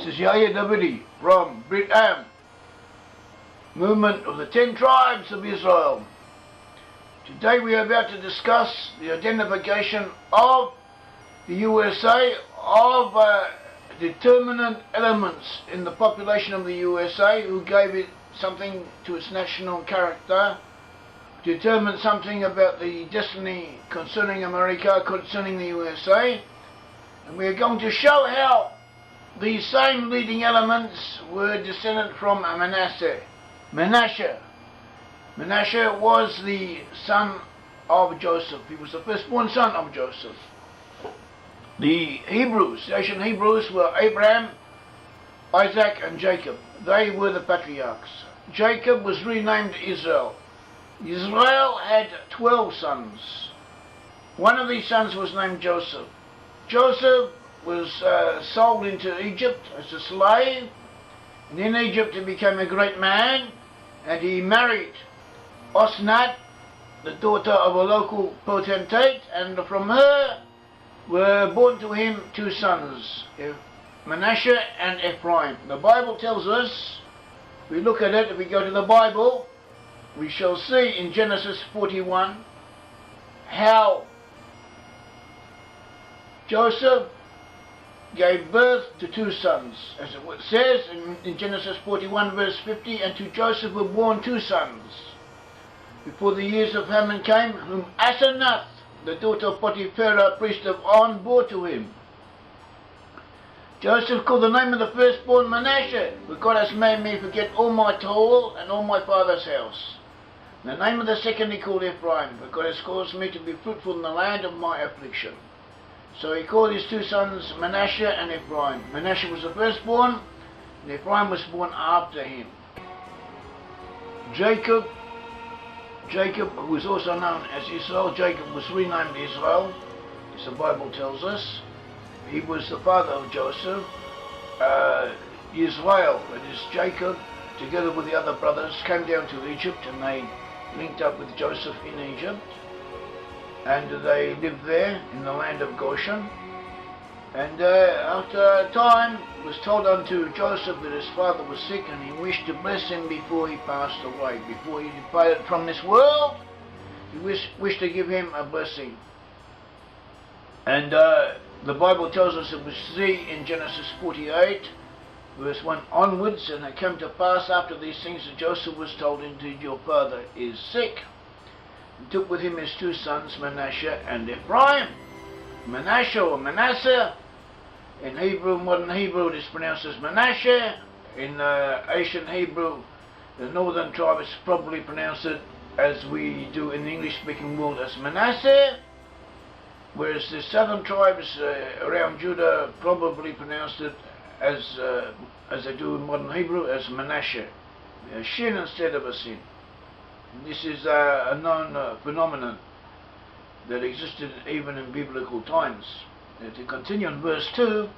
is Yair Davidi from pre-eminent movement of the 10 tribes of Israel. Today we are about to discuss the identification of the USA of determinant elements in the population of the USA who gave it something to its national character, determined something about the destiny concerning America, concerning the USA, and we are going to show how these same leading elements were descended from Manasseh. Manasseh was the son of Joseph. He was the firstborn son of Joseph. The ancient Hebrews were Abraham, Isaac and Jacob. They were the patriarchs. Jacob was renamed Israel. Israel had 12 sons. One of these sons was named Joseph. Joseph was sold into Egypt as a slave, and in Egypt he became a great man, and he married Osnat, the daughter of a local potentate, and from her were born to him 2 sons, Manasseh and Ephraim. The Bible tells us, if we look at it, if we go to the Bible, we shall see in Genesis 41 how Joseph gave birth to 2 sons. As it says in Genesis 41 verse 50, and to Joseph were born 2 sons before the years of famine came, whom Asenath, the daughter of Potiphar, priest of On, bore to him. Joseph called the name of the firstborn Manasseh, for God has made me forget all my toil and all my father's house. The name of the second he called Ephraim, for God has caused me to be fruitful in the land of my affliction. So he called his 2 sons Manasseh and Ephraim. Manasseh was the firstborn, and Ephraim was born after him. Jacob, who was also known as Israel, Jacob was renamed Israel, as the Bible tells us. He was the father of Joseph. Israel, that is Jacob, together with the other brothers, came down to Egypt, and they linked up with Joseph in Egypt, and they lived there in the land of Goshen. And after a time it was told unto Joseph that his father was sick, and he wished to bless him before he passed away, before he departed from this world. He wished to give him a blessing. And the Bible tells us that we see in Genesis 48 verse 1 onwards, and it came to pass after these things that Joseph was told, indeed your father is sick, and took with him his 2 sons Manasseh and Ephraim. Manasseh or Manasseh, in Hebrew, modern Hebrew, it is pronounced as Manasseh. In ancient Hebrew, the northern tribe is probably pronounced it as we do in the English-speaking world as Manasseh, whereas the southern tribes around Judah probably pronounced it as they do in modern Hebrew as Manasseh, a shin instead of a sin. And this is a known phenomenon that existed even in biblical times. To continue in verse 2,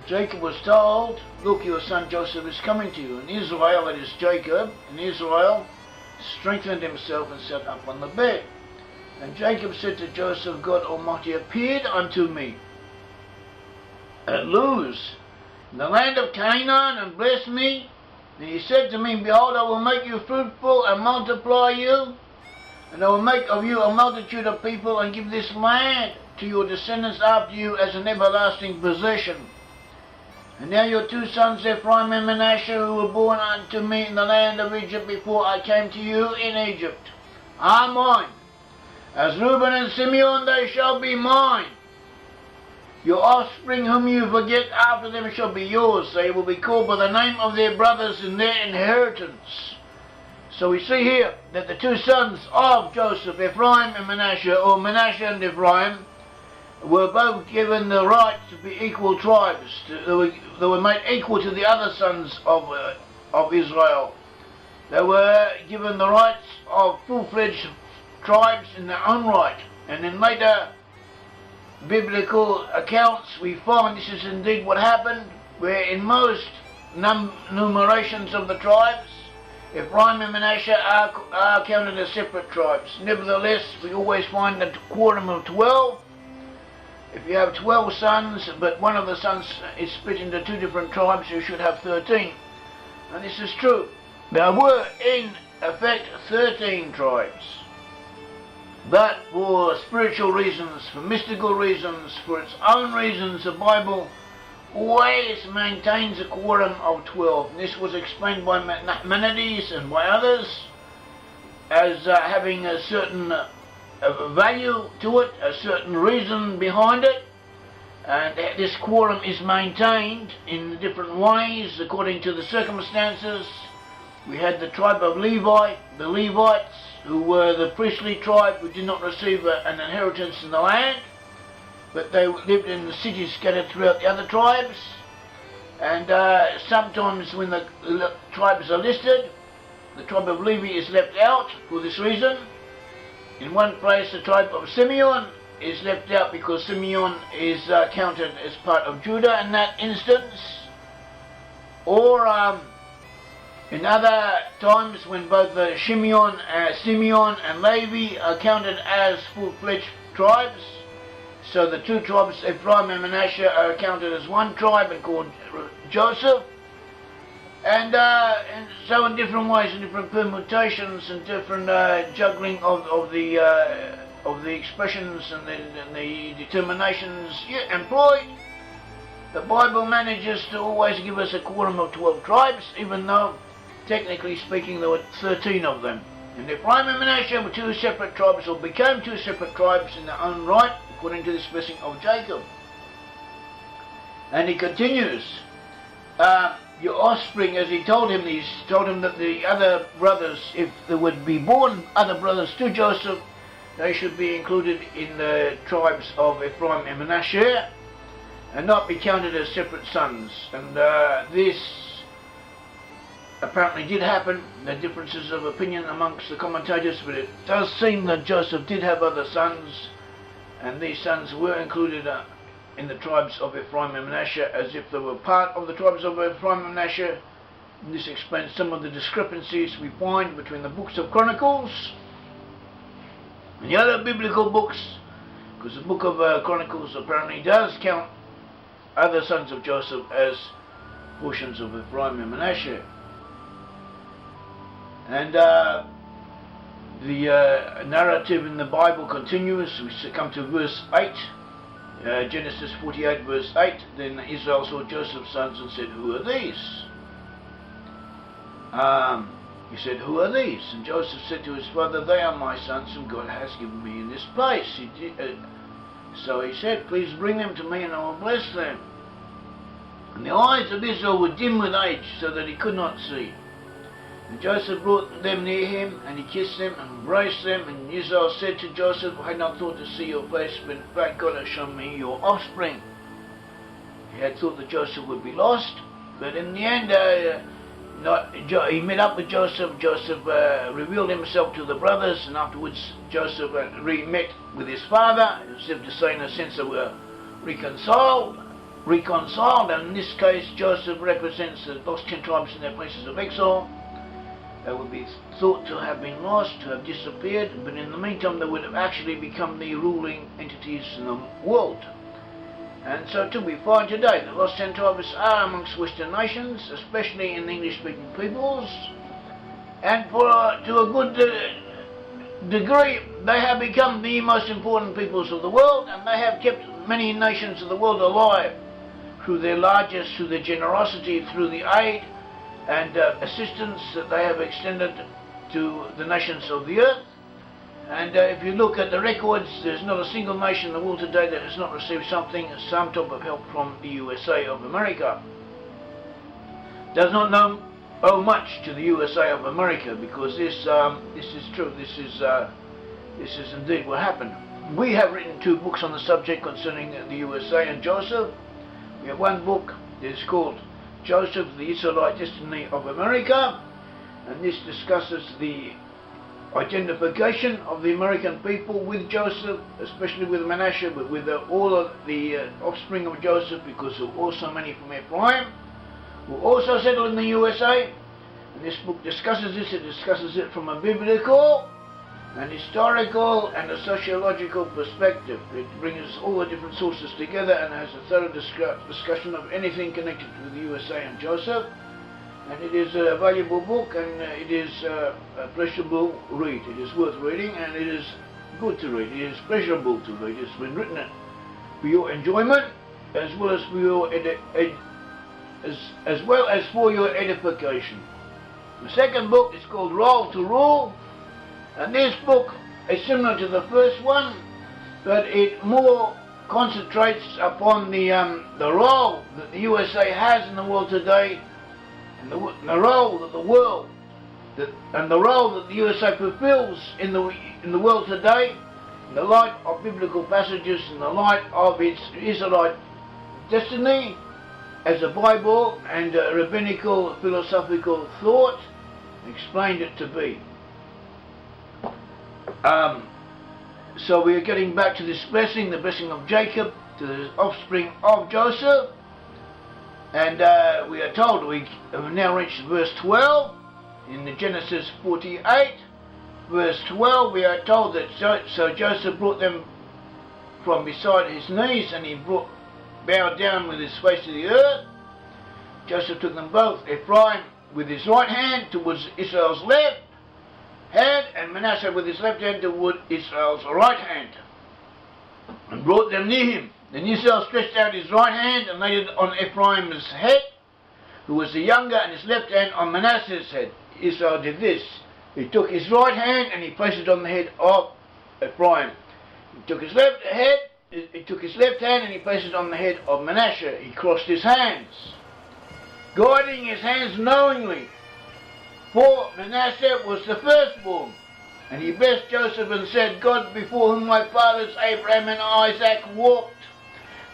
Jacob was told, look, your son Joseph is coming to you. And Israel, that is Jacob, and Israel strengthened himself and sat up on the bed. And Jacob said to Joseph, God Almighty appeared unto me at Luz, in the land of Canaan, and blessed me. And he said to me, behold, I will make you fruitful and multiply you, and I will make of you a multitude of people, and give this land to your descendants after you as an everlasting possession. And now your 2 sons, Ephraim and Manasseh, who were born unto me in the land of Egypt before I came to you in Egypt, are mine. As Reuben and Simeon they shall be mine. Your offspring whom you forget after them shall be yours. They will be called by the name of their brothers in their inheritance. So we see here that the 2 sons of Joseph, Ephraim and Manasseh, or Manasseh and Ephraim, were both given the right to be equal tribes. They were made equal to the other sons of Israel. They were given the rights of full-fledged tribes in their own right. And in later biblical accounts we find this is indeed what happened, where in most numerations of the tribes, Ephraim and Manasseh are counted as separate tribes. Nevertheless, we always find that quorum of 12 if you have 12 sons, but one of the sons is split into 2 different tribes, you should have 13. And this is true. There were, in effect, 13 tribes. But for spiritual reasons, for mystical reasons, for its own reasons, the Bible always maintains a quorum of 12. And this was explained by Maimonides and by others as having a certain value to it, a certain reason behind it. And this quorum is maintained in different ways according to the circumstances. We had the tribe of Levi, the Levites, who were the priestly tribe who did not receive an inheritance in the land, but they lived in the cities scattered throughout the other tribes. And sometimes when the tribes are listed, the tribe of Levi is left out for this reason. In one place, the tribe of Simeon is left out because Simeon is counted as part of Judah in that instance. Or in other times when both Simeon and Levi are counted as full-fledged tribes. So the 2 tribes, Ephraim and Manasseh, are counted as one tribe and called Joseph. And so in different ways, in different permutations and different juggling of the expressions and the determinations employed, the Bible manages to always give us a quorum of 12 tribes, even though, technically speaking, there were 13 of them. And Ephraim and Manasseh were 2 separate tribes, or became 2 separate tribes in their own right, according to this blessing of Jacob. And he continues, your offspring, as he told him that the other brothers, if there would be born other brothers to Joseph, they should be included in the tribes of Ephraim and Manasseh and not be counted as separate sons. And this apparently did happen. There are differences of opinion amongst the commentators, but it does seem that Joseph did have other sons, and these sons were included in the tribes of Ephraim and Manasseh as if they were part of the tribes of Ephraim and Manasseh. And this explains some of the discrepancies we find between the books of Chronicles and the other biblical books, because the book of Chronicles apparently does count other sons of Joseph as portions of Ephraim and Manasseh. And the narrative in the Bible continues. We come to verse 8. Genesis 48 verse 8, then Israel saw Joseph's sons and said, who are these? He said, who are these? And Joseph said to his father, they are my sons whom God has given me in this place. So he said, please bring them to me and I will bless them. And the eyes of Israel were dim with age, so that he could not see. And Joseph brought them near him, and he kissed them and embraced them. And Israel said to Joseph, I had not thought to see your face, but in fact God has shown me your offspring. He had thought that Joseph would be lost, but in the end he met up with Joseph. Joseph revealed himself to the brothers, and afterwards Joseph re-met with his father, as if to say in a sense they were reconciled, and in this case Joseph represents the lost 10 tribes in their places of exile. They would be thought to have been lost, to have disappeared, but in the meantime they would have actually become the ruling entities in the world. And so too we find today the lost 10 tribes are amongst Western nations, especially in English-speaking peoples, and to a good degree they have become the most important peoples of the world, and they have kept many nations of the world alive through their largesse, through their generosity, through the aid and assistance that they have extended to the nations of the earth. And if you look at the records, there's not a single nation in the world today that has not received some type of help from the USA of America. Does not owe much to the USA of America, because this is true. This is indeed what happened. We have written 2 books on the subject concerning the USA and Joseph. We have one book that is called Joseph, the Israelite Destiny of America, and this discusses the identification of the American people with Joseph, especially with Manasseh, but with all of the offspring of Joseph, because there were also many from Ephraim who also settled in the USA. And this book discusses this. It discusses it from a biblical an historical and a sociological perspective. It brings all the different sources together and has a thorough discussion of anything connected with the USA and Joseph. And it is a valuable book, and it is a pleasurable read. It is worth reading, and it is good to read. It is pleasurable to read. It's been written for your enjoyment, as well as for your for your edification. The second book is called Roll to Rule, and this book is similar to the first one, but it more concentrates upon the role that the USA has in the world today, and the role that the world and the role that the USA fulfills in the world today, in the light of biblical passages, in the light of its Israelite destiny, as the Bible and rabbinical philosophical thought explained it to be. So we are getting back to this blessing, the blessing of Jacob to the offspring of Joseph, and we are told we have now reached verse 12 in the Genesis 48. Verse 12, we are told that so Joseph brought them from beside his knees, and he bowed down with his face to the earth. Joseph took them both, Ephraim with his right hand towards Israel's left hand, and Manasseh with his left hand toward Israel's right hand, and brought them near him. Then Israel stretched out his right hand and laid it on Ephraim's head, who was the younger, and his left hand on Manasseh's head. Israel did this. He took his right hand and he placed it on the head of Ephraim. He took his left hand and he placed it on the head of Manasseh. He crossed his hands, guiding his hands knowingly, for Manasseh was the firstborn. And he blessed Joseph and said, God before whom my fathers Abraham and Isaac walked,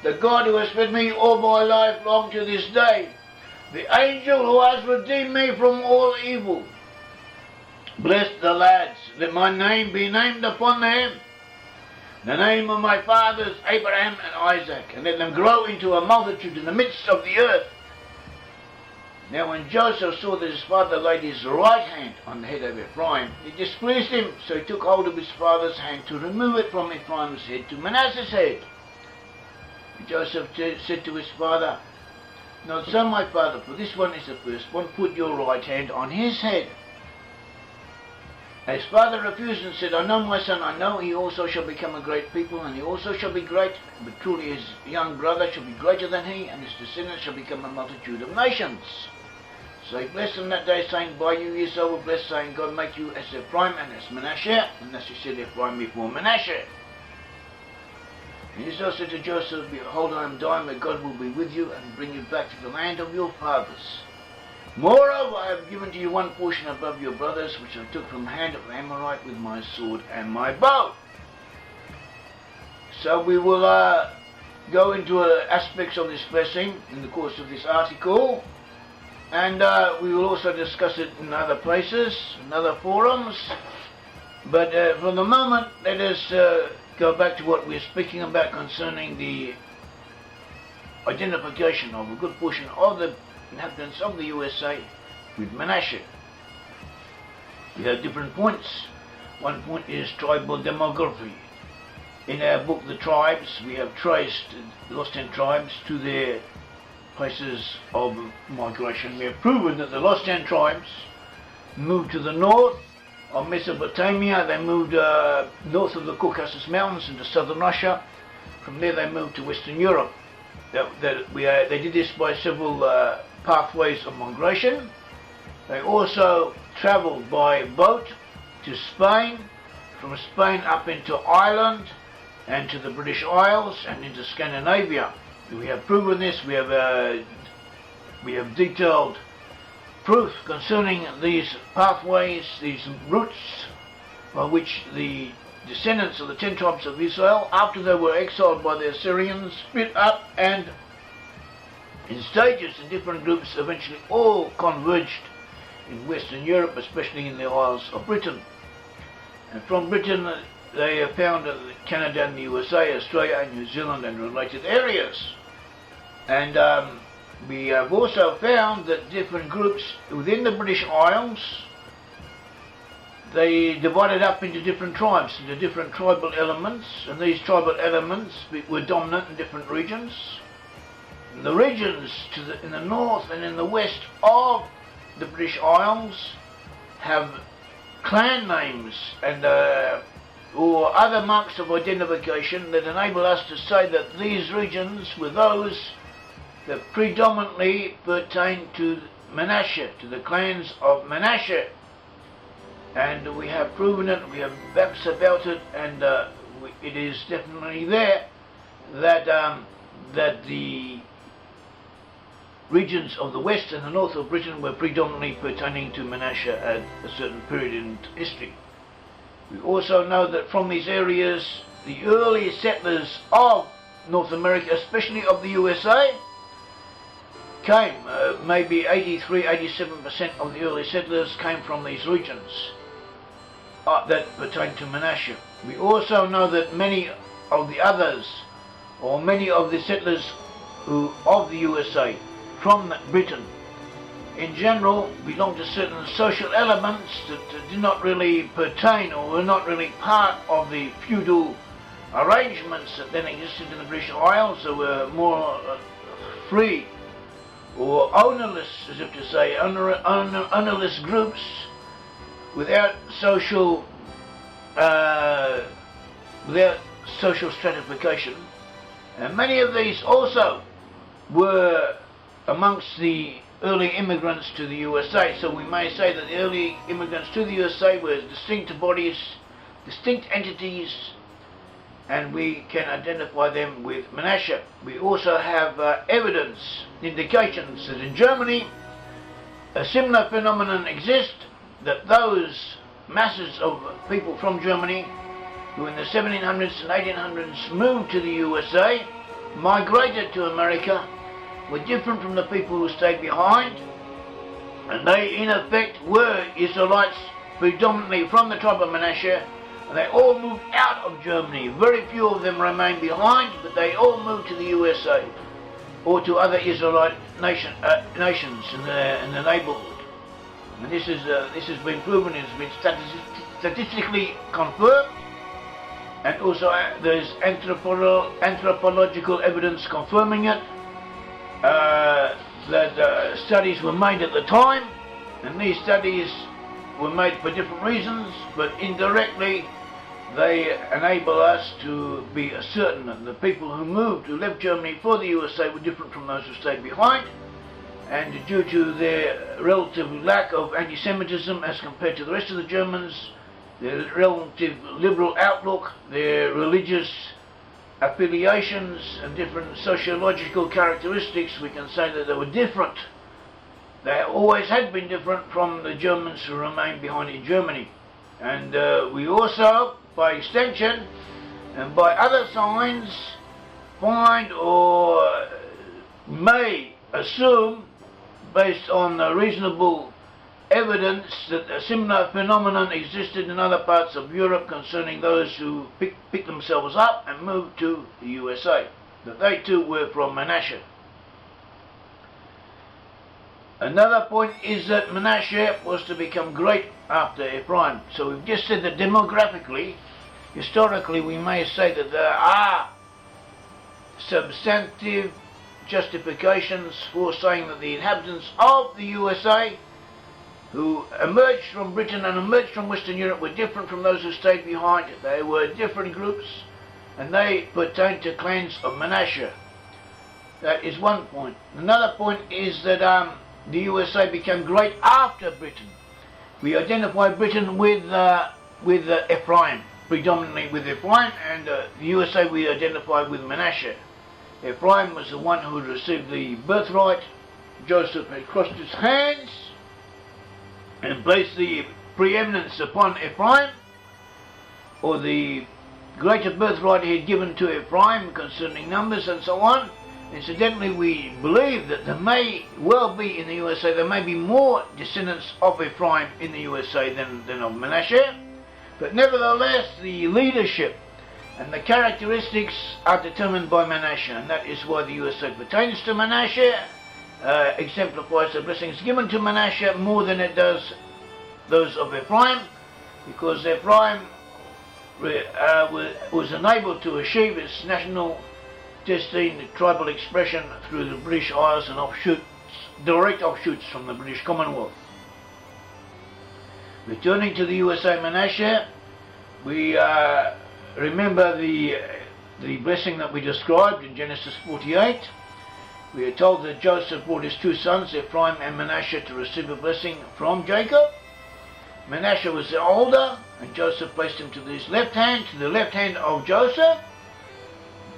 the God who has fed me all my life long to this day, the angel who has redeemed me from all evil. Bless the lads, let my name be named upon them, the name of my fathers Abraham and Isaac, and let them grow into a multitude in the midst of the earth. Now when Joseph saw that his father laid his right hand on the head of Ephraim, it displeased him, so he took hold of his father's hand to remove it from Ephraim's head to Manasseh's head. And Joseph said to his father, Not so, my father, for this one is the firstborn. Put your right hand on his head. His father refused and said, I know, my son, I know he also shall become a great people, and he also shall be great, but truly his young brother shall be greater than he, and his descendants shall become a multitude of nations. So he blessed them that day, saying, By you Esau will bless, saying, God make you as Ephraim and as Manasseh. And thus he said Ephraim before Manasseh. And Esau said to Joseph, Behold, I am dying, but God will be with you, and bring you back to the land of your fathers. Moreover, I have given to you one portion above your brothers, which I took from the hand of the Amorite with my sword and my bow. So we will go into aspects of this blessing in the course of this article, and we will also discuss it in other places, in other forums. But for the moment, let us go back to what we are speaking about concerning the identification of a good portion of the inhabitants of the USA with Manasseh. We have different points. One point is tribal demography. In our book, The Tribes, we have traced the lost 10 tribes to their places of migration. We have proven that the lost 10 tribes moved to the north of Mesopotamia. They moved north of the Caucasus Mountains into southern Russia. From there they moved to Western Europe. They did this by several pathways of migration. They also travelled by boat to Spain, from Spain up into Ireland and to the British Isles and into Scandinavia. We have proven this. We have detailed proof concerning these pathways, these routes by which the descendants of the 10 tribes of Israel, after they were exiled by the Assyrians, split up and in stages, in different groups, eventually all converged in Western Europe, especially in the Isles of Britain. And from Britain they have found Canada and the USA, Australia and New Zealand and related areas. And we have also found that different groups within the British Isles, they divided up into different tribes, into different tribal elements, and these tribal elements were dominant in different regions. And the regions in the north and in the west of the British Isles have clan names and or other marks of identification that enable us to say that these regions were those that predominantly pertain to Manasseh, to the clans of Manasseh. And we have proven it, we have facts about it, and it is definitely there that that the regions of the west and the north of Britain were predominantly pertaining to Manasseh at a certain period in history. We also know that from these areas, the early settlers of North America, especially of the USA, came, maybe 83-87% of the early settlers came from these regions that pertain to Manasseh. We also know that many of the others, or many of the settlers of the USA from Britain in general, belong to certain social elements that did not really pertain or were not really part of the feudal arrangements that then existed in the British Isles. They were more free or ownerless, as if to say, ownerless groups without social stratification, and many of these also were amongst the early immigrants to the USA. So we may say that the early immigrants to the USA were distinct bodies, distinct entities, and we can identify them with Manasseh. We also have evidence, indications that in Germany a similar phenomenon exists, that those masses of people from Germany who in the 1700s and 1800s moved to the USA, migrated to America, were different from the people who stayed behind, and they in effect were Israelites predominantly from the tribe of Manasseh, and they all moved out of Germany. Very few of them remained behind, but they all moved to the USA or to other Israelite nations in the neighborhood. And this has been proven, it's been statistically confirmed, and also there's anthropological evidence confirming it, that studies were made at the time, and these studies were made for different reasons, but indirectly they enable us to be certain that the people who left Germany for the USA were different from those who stayed behind, and due to their relative lack of anti-Semitism as compared to the rest of the Germans, their relative liberal outlook, their religious affiliations and different sociological characteristics, we can say that they were different. They always had been different from the Germans who remained behind in Germany. And we also, by extension and by other signs, find or may assume, based on reasonable evidence, that a similar phenomenon existed in other parts of Europe concerning those who picked themselves up and moved to the USA, that they too were from Manasseh. Another point is that Manasseh was to become great after Ephraim. So we've just said that demographically, historically, we may say that there are substantive justifications for saying that the inhabitants of the USA who emerged from Britain and emerged from Western Europe were different from those who stayed behind. They were different groups, and they pertained to clans of Manasseh. That is one point. Another point is that the USA became great after Britain. We identify Britain with Ephraim, predominantly with Ephraim, and the USA we identify with Manasseh. Ephraim was the one who had received the birthright. Joseph had crossed his hands and placed the preeminence upon Ephraim, or the greater birthright he had given to Ephraim concerning numbers and so on. Incidentally, we believe that there may well be in the USA, there may be more descendants of Ephraim in the USA than of Manasseh, but nevertheless the leadership and the characteristics are determined by Manasseh, and that is why the USA pertains to Manasseh, exemplifies the blessings given to Manasseh more than it does those of Ephraim, because Ephraim was unable to achieve its national destined tribal expression through the British Isles and direct offshoots from the British Commonwealth. Returning to the USA, Manasseh, we remember the blessing that we described in Genesis 48. We are told that Joseph brought his two sons, Ephraim and Manasseh, to receive a blessing from Jacob. Manasseh was the older, and Joseph placed him to his left hand, to the left hand of Joseph,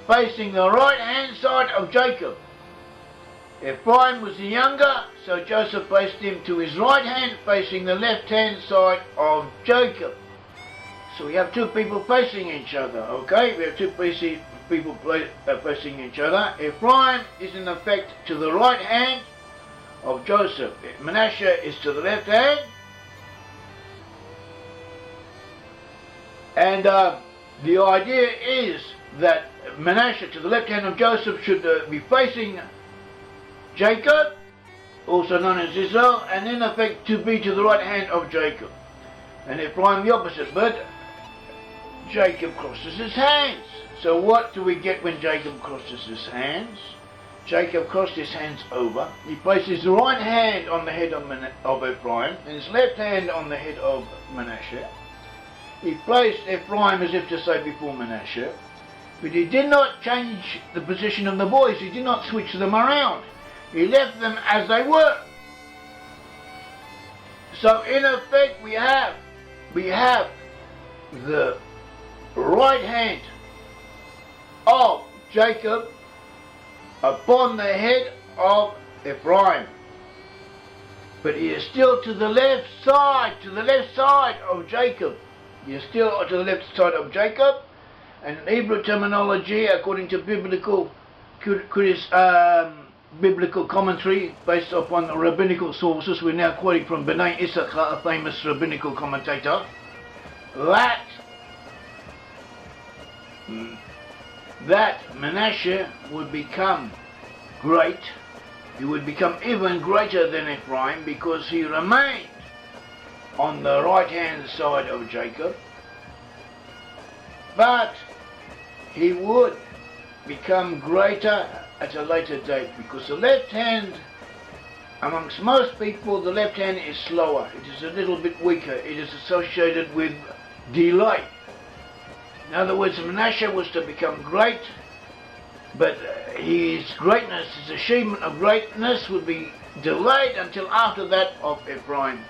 facing the right hand side of Jacob. Ephraim was the younger, so Joseph placed him to his right hand, facing the left hand side of Jacob. So we have two people facing each other, okay? We have two people facing each other. Ephraim is in effect to the right hand of Joseph. Manasseh is to the left hand. And the idea is that Manasseh, to the left hand of Joseph, should be facing Jacob, also known as Israel, and in effect to be to the right hand of Jacob. And Ephraim the opposite, but Jacob crosses his hands. So what do we get when Jacob crosses his hands? Jacob crossed his hands over. He placed his right hand on the head of Ephraim and his left hand on the head of Manasseh. He placed Ephraim as if to say before Manasseh, but he did not change the position of the boys. He did not switch them around. He left them as they were. So in effect we have the right hand of Jacob upon the head of Ephraim, but he is still to the left side of Jacob. He is still to the left side of Jacob, and in Hebrew terminology, according to biblical commentary based upon the rabbinical sources, we're now quoting from Bnei Issachar, a famous rabbinical commentator, that Manasseh would become great. He would become even greater than Ephraim because he remained on the right hand side of Jacob, but he would become greater at a later date, because the left hand, amongst most people, the left hand is slower. It is a little bit weaker. It is associated with delay. In other words, Manasseh was to become great, but his greatness, his achievement of greatness, would be delayed until after that of Ephraim.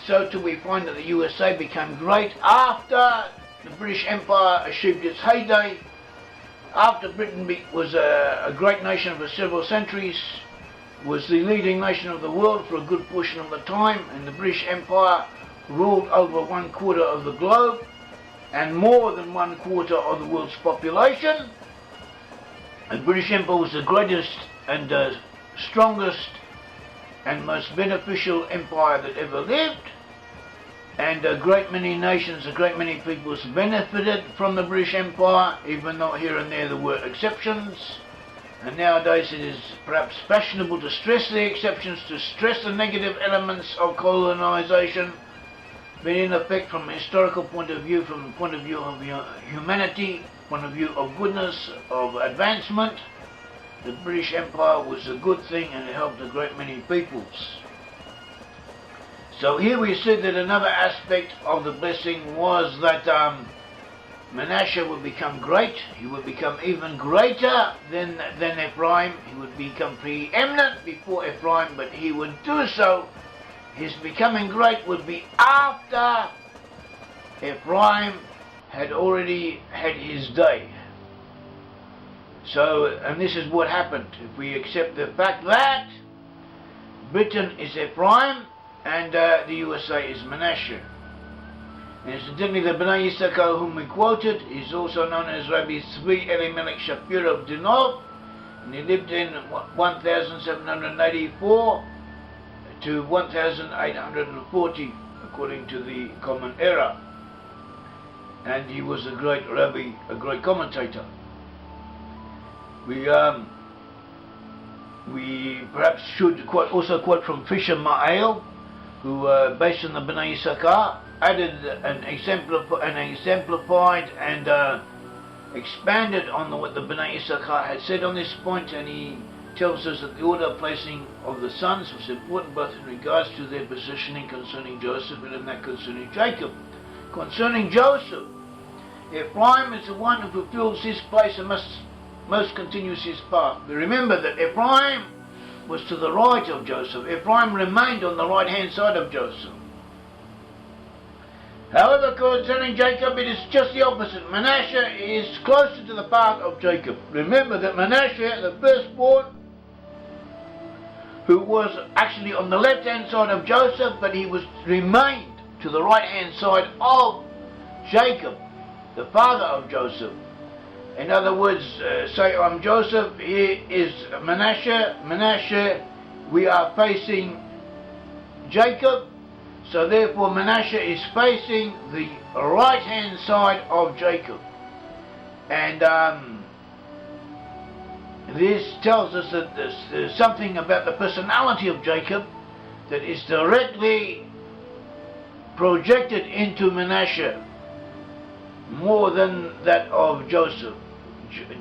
So too we find that the USA became great after the British Empire achieved its heyday, after Britain was a great nation for several centuries, was the leading nation of the world for a good portion of the time, and the British Empire ruled over 1/4 of the globe and more than 1/4 of the world's population. The British Empire was the greatest and strongest and most beneficial empire that ever lived, and a great many nations, a great many peoples benefited from the British Empire, even though here and there were exceptions. And nowadays it is perhaps fashionable to stress the exceptions, to stress the negative elements of colonization, but in effect, from a historical point of view, from the point of view of humanity, point of view of goodness, of advancement, the British Empire was a good thing and it helped a great many peoples. So here we see that another aspect of the blessing was that Manasseh would become great. He would become even greater than Ephraim. He would become pre-eminent before Ephraim, but he would do so. His becoming great would be after Ephraim had already had his day. So, and this is what happened. If we accept the fact that Britain is Ephraim and the USA is Manasseh. And incidentally, the Bnei Issachar whom we quoted is also known as Rabbi Tzvi Elimelech Shapir of Dinov, and he lived in 1784 to 1840 according to the Common Era, and he was a great rabbi, a great commentator. We perhaps should also quote from Fisher Ma'el, who based on the Bnei Issachar, added and exemplified and expanded on what the Bnei Issachar had said on this point, and he tells us that the order of placing of the sons was important both in regards to their positioning concerning Joseph and in that concerning Jacob. Concerning Joseph, Ephraim is the one who fulfills his place and most continues his path. But remember that Ephraim was to the right of Joseph. Ephraim remained on the right hand side of Joseph. However, concerning Jacob, it is just the opposite. Manasseh is closer to the path of Jacob. Remember that Manasseh, the firstborn, who was actually on the left-hand side of Joseph, but he remained to the right-hand side of Jacob, the father of Joseph. In other words, say I'm Joseph, here is Manasseh. Manasseh, we are facing Jacob. So therefore Manasseh is facing the right-hand side of Jacob. And this tells us that there's something about the personality of Jacob that is directly projected into Manasseh more than that of Joseph.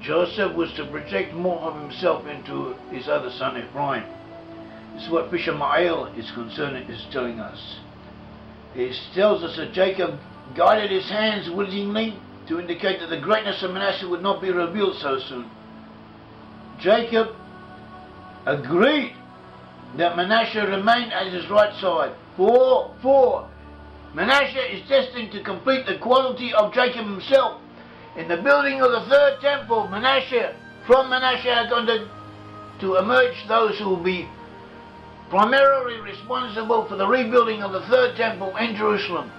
Joseph was to project more of himself into his other son Ephraim. This is what Ishmael is telling us. It tells us that Jacob guided his hands willingly to indicate that the greatness of Manasseh would not be revealed so soon. Jacob agreed that Manasseh remained at his right side. For Manasseh is destined to complete the quality of Jacob himself. In the building of the third temple, from Manasseh are going to emerge those who will be primarily responsible for the rebuilding of the third temple in Jerusalem.